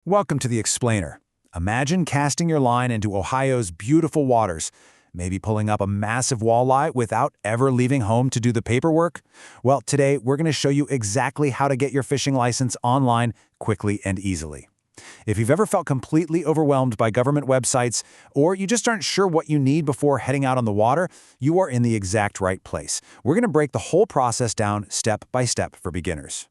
Welcome to The Explainer. Imagine casting your line into Ohio's beautiful waters, maybe pulling up a massive walleye without ever leaving home to do the paperwork. Well, today we're going to show you exactly how to get your fishing license online quickly and easily. If you've ever felt completely overwhelmed by government websites, or you just aren't sure what you need before heading out on the water, you are in the exact right place. We're going to break the whole process down step by step for beginners.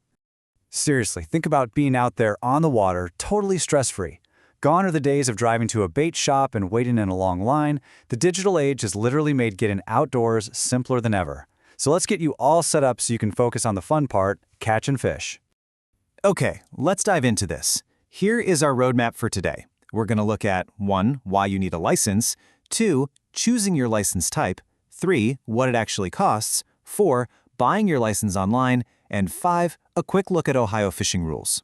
Seriously, think about being out there on the water, totally stress-free. Gone are the days of driving to a bait shop and waiting in a long line. The digital age has literally made getting outdoors simpler than ever. So let's get you all set up so you can focus on the fun part, catching fish. Okay, let's dive into this. Here is our roadmap for today. We're going to look at 1. Why you need a license, 2. Choosing your license type, 3. What it actually costs, 4. Buying your license online, and 5. A quick look at Ohio fishing rules.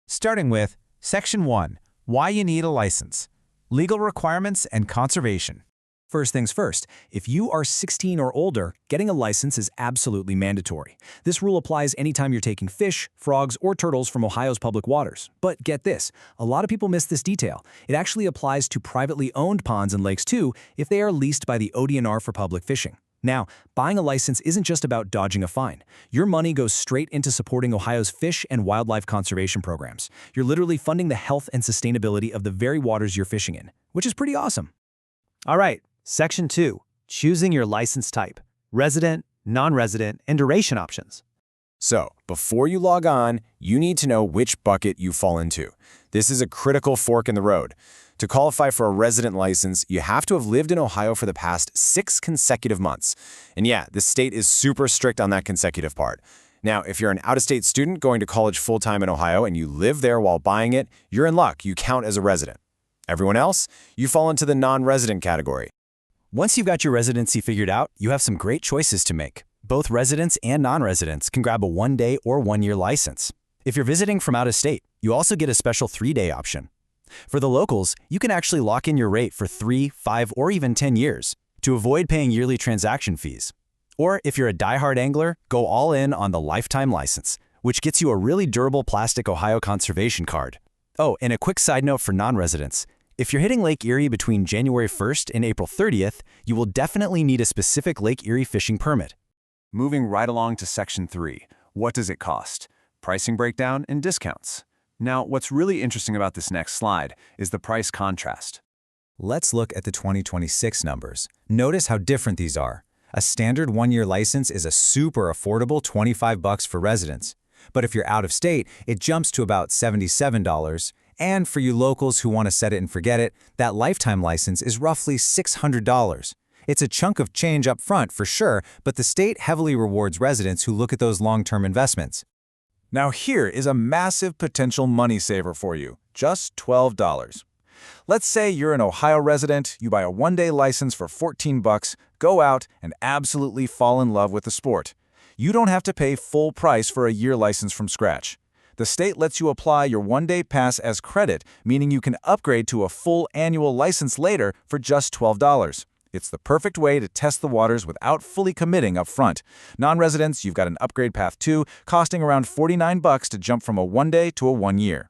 Starting with Section 1, Why you need a license, Legal requirements and conservation. First things first, if you are 16 or older, getting a license is absolutely mandatory. This rule applies anytime you're taking fish, frogs, or turtles from Ohio's public waters. But get this, a lot of people miss this detail. It actually applies to privately owned ponds and lakes too if they are leased by the ODNR for public fishing. Now, buying a license isn't just about dodging a fine. Your money goes straight into supporting Ohio's fish and wildlife conservation programs. You're literally funding the health and sustainability of the very waters you're fishing in, which is pretty awesome. All right, Section 2. Choosing your license type, resident, non-resident, and duration options. So, before you log on, you need to know which bucket you fall into. This is a critical fork in the road. To qualify for a resident license, you have to have lived in Ohio for the past 6 consecutive months. And yeah, the state is super strict on that consecutive part. Now, if you're an out-of-state student going to college full-time in Ohio and you live there while buying it, you're in luck. You count as a resident. Everyone else, you fall into the non-resident category. Once you've got your residency figured out, you have some great choices to make. Both residents and non-residents can grab a 1-day or 1-year license. If you're visiting from out of state, you also get a special 3-day option. For the locals, you can actually lock in your rate for 3, 5, or even 10 years to avoid paying yearly transaction fees. Or if you're a diehard angler, go all in on the lifetime license, which gets you a really durable plastic Ohio conservation card. Oh, and a quick side note for non-residents. If you're hitting Lake Erie between January 1st and April 30th, you will definitely need a specific Lake Erie fishing permit. Moving right along to Section 3, what does it cost? Pricing breakdown and discounts. Now, what's really interesting about this next slide is the price contrast. Let's look at the 2026 numbers. Notice how different these are. A standard 1-year license is a super affordable $25 for residents. But if you're out of state, it jumps to about $77. And for you locals who want to set it and forget it, that lifetime license is roughly $600. It's a chunk of change up front for sure, but the state heavily rewards residents who look at those long-term investments. Now here is a massive potential money saver for you, just $12. Let's say you're an Ohio resident, you buy a 1-day license for $14, go out and absolutely fall in love with the sport. You don't have to pay full price for a year license from scratch. The state lets you apply your 1-day pass as credit, meaning you can upgrade to a full annual license later for just $12. It's the perfect way to test the waters without fully committing up front. Non-residents, you've got an upgrade path too, costing around $49 to jump from a 1-day to a 1-year.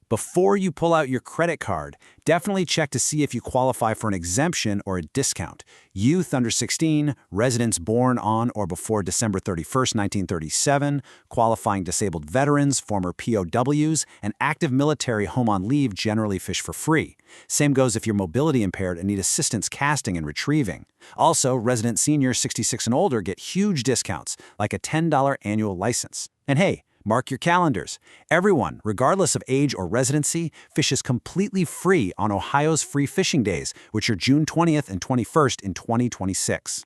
Before you pull out your credit card, definitely check to see if you qualify for an exemption or a discount. Youth under 16, residents born on or before December 31st, 1937, qualifying disabled veterans, former POWs, and active military home on leave generally fish for free. Same goes if you're mobility impaired and need assistance casting and retrieving. Also, resident seniors 66 and older get huge discounts, like a $10 annual license. And hey, mark your calendars. Everyone, regardless of age or residency, fishes completely free on Ohio's free fishing days, which are June 20th and 21st in 2026.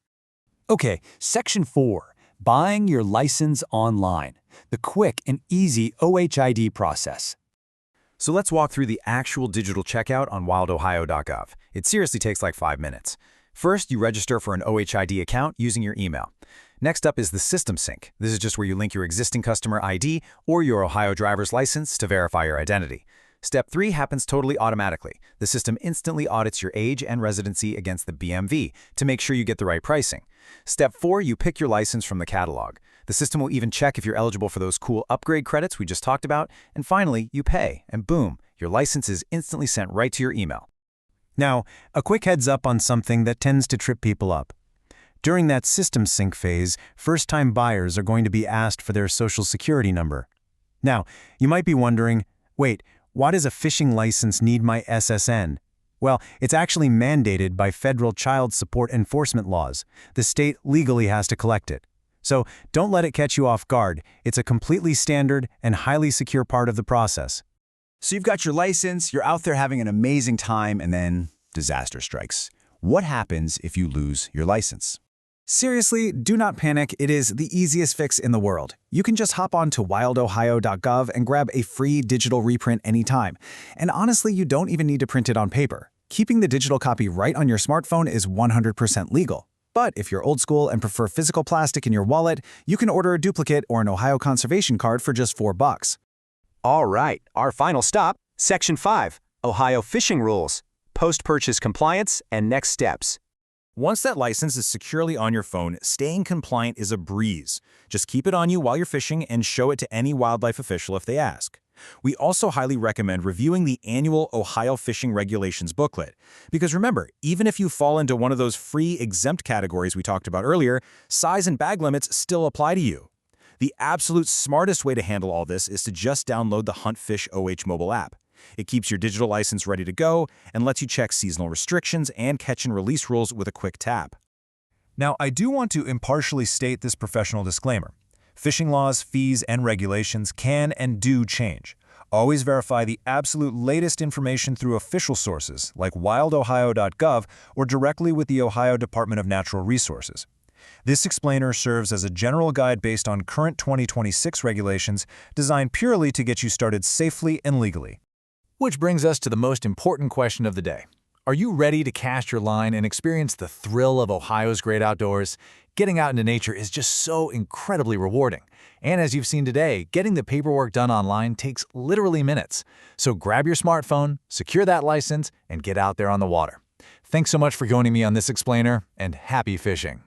Okay, Section 4. Buying your license online. The quick and easy OHID process. So let's walk through the actual digital checkout on wildohio.gov. It seriously takes like 5 minutes. First, you register for an OHID account using your email. Next up is the system sync. This is just where you link your existing customer ID or your Ohio driver's license to verify your identity. Step 3 happens totally automatically. The system instantly audits your age and residency against the BMV to make sure you get the right pricing. Step 4, you pick your license from the catalog. The system will even check if you're eligible for those cool upgrade credits we just talked about. And finally, you pay, and boom, Your license is instantly sent right to your email. Now, a quick heads up on something that tends to trip people up. During that system sync phase, first-time buyers are going to be asked for their social security number. Now, you might be wondering, wait, why does a fishing license need my SSN? Well, it's actually mandated by federal child support enforcement laws. The state legally has to collect it. So don't let it catch you off guard. It's a completely standard and highly secure part of the process. So you've got your license, you're out there having an amazing time, and then disaster strikes. What happens if you lose your license? Seriously, do not panic. It is the easiest fix in the world. You can just hop on to wildohio.gov and grab a free digital reprint anytime. And honestly, you don't even need to print it on paper. Keeping the digital copy right on your smartphone is 100% legal. But if you're old school and prefer physical plastic in your wallet, you can order a duplicate or an Ohio conservation card for just $4. All right, our final stop, Section 5, Ohio Fishing Rules, Post-Purchase Compliance and Next Steps. Once that license is securely on your phone, staying compliant is a breeze. Just keep it on you while you're fishing and show it to any wildlife official if they ask. We also highly recommend reviewing the annual Ohio Fishing Regulations booklet. Because remember, even if you fall into one of those free exempt categories we talked about earlier, size and bag limits still apply to you. The absolute smartest way to handle all this is to just download the Huntfish OH mobile app. It keeps your digital license ready to go and lets you check seasonal restrictions and catch and release rules with a quick tap. Now, I do want to impartially state this professional disclaimer. Fishing laws, fees, and regulations can and do change. Always verify the absolute latest information through official sources like wildohio.gov or directly with the Ohio Department of Natural Resources. This explainer serves as a general guide based on current 2026 regulations designed purely to get you started safely and legally. Which brings us to the most important question of the day. Are you ready to cast your line and experience the thrill of Ohio's great outdoors? Getting out into nature is just so incredibly rewarding. And as you've seen today, getting the paperwork done online takes literally minutes. So grab your smartphone, secure that license, and get out there on the water. Thanks so much for joining me on this explainer, and happy fishing.